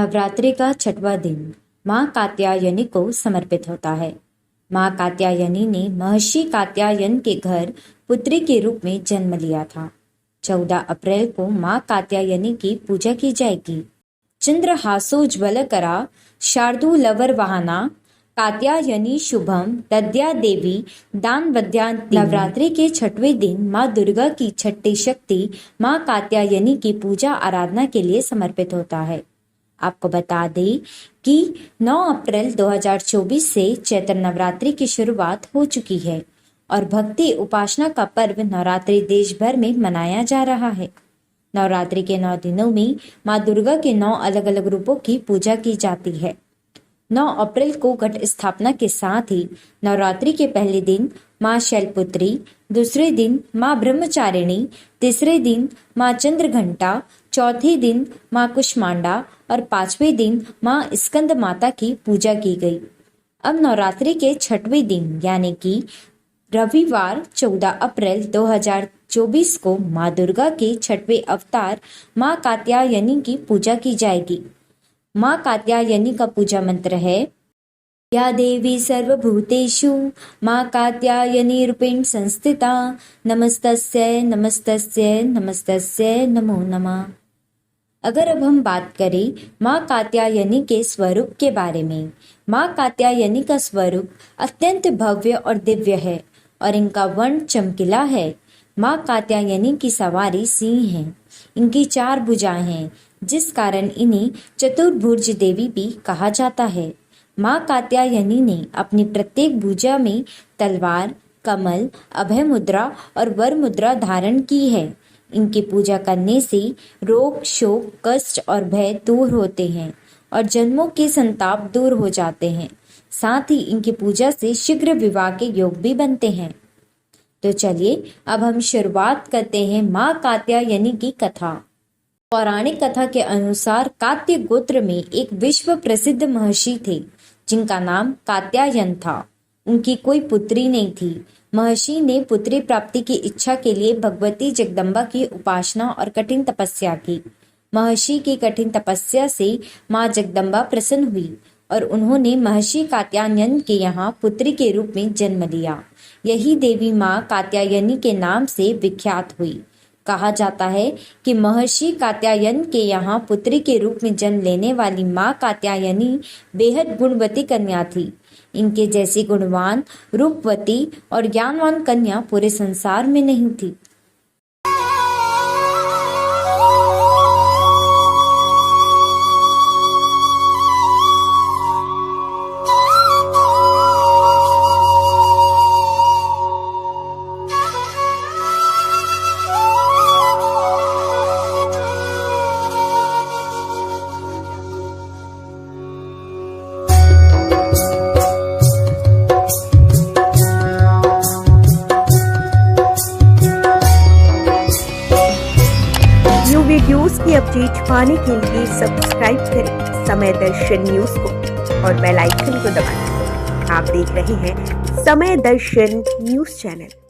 नवरात्रि का छठवां दिन माँ कात्यायनी को समर्पित होता है। माँ कात्यायनी ने महर्षि कात्यायन के घर पुत्री के रूप में जन्म लिया था। 14 अप्रैल को माँ कात्यायनी की पूजा की जाएगी। चंद्रहासोज्ज्वलकरा शार्दूलवर्वहाना कात्यायनी शुभम दद्या देवी दानवद्यांति। नवरात्रि के छठवें दिन माँ दुर्गा की छठी शक्ति माँ कात्यायनी की पूजा आराधना के लिए समर्पित होता है। आपको बता दें कि 9 अप्रैल 2024 से चैत्र नवरात्रि की शुरुआत हो चुकी है और भक्ति उपासना का पर्व नवरात्रि देश भर में मनाया जा रहा है। नवरात्रि के 9 दिनों में माँ दुर्गा के 9 अलग अलग रूपों की पूजा की जाती है। 9 अप्रैल को घट स्थापना के साथ ही नवरात्रि के पहले दिन माँ शैलपुत्री, दूसरे दिन माँ ब्रह्मचारिणी, तीसरे दिन माँ चंद्रघंटा, चौथे दिन माँ कुष्मांडा और 5वें दिन माँ स्कंद माता की पूजा की गई। अब नवरात्रि के छठवें दिन यानी कि रविवार 14 अप्रैल 2024 को माँ दुर्गा के छठवें अवतार माँ कात्यायनी की पूजा की जाएगी। माँ कात्यायनी का पूजा मंत्र है या देवी सर्वभूतेषु माँ कात्यायनी रूपेण संस्थिता नमस्तस्यै नमस्तस्यै नमस्तस्यै नमो नमः। अगर अब हम बात करें माँ कात्यायनी के स्वरूप के बारे में, माँ कात्यायनी का स्वरूप अत्यंत भव्य और दिव्य है और इनका वर्ण चमकीला है। माँ कात्यायनी की सवारी सिंह है। इनकी 4 भुजाएं हैं जिस कारण इन्हें चतुर्भुज देवी भी कहा जाता है। माँ कात्यायनी ने अपनी प्रत्येक भुजा में तलवार, कमल, अभय मुद्रा और वर मुद्रा धारण की है। इनकी पूजा करने से रोग, शोक, कष्ट और भय दूर होते हैं और जन्मों के संताप दूर हो जाते हैं। साथ ही इनकी पूजा से शीघ्र विवाह के योग भी बनते हैं। तो चलिए अब हम शुरुआत करते हैं माँ कात्यायनी की कथा। पौराणिक कथा के अनुसार कात्य गोत्र में एक विश्व प्रसिद्ध महर्षि थे जिनका नाम कात्यायन था। उनकी कोई पुत्री नहीं थी। महर्षि ने पुत्री प्राप्ति की इच्छा के लिए भगवती जगदम्बा की उपासना और कठिन तपस्या की। महर्षि की कठिन तपस्या से माँ जगदम्बा प्रसन्न हुई और उन्होंने महर्षि कात्यायन के यहाँ पुत्री के रूप में जन्म लिया। यही देवी माँ कात्यायनी के नाम से विख्यात हुई। कहा जाता है कि महर्षि कात्यायन के यहाँ पुत्री के रूप में जन्म लेने वाली माँ कात्यायनी बेहद गुणवती कन्या थी। इनके जैसी गुणवान, रूपवती और ज्ञानवान कन्या पूरे संसार में नहीं थी। वीडियोस की अपडेट पाने के लिए सब्सक्राइब करें समय दर्शन न्यूज को और बेल आइकन को दबाएं। आप देख रहे हैं समय दर्शन न्यूज चैनल।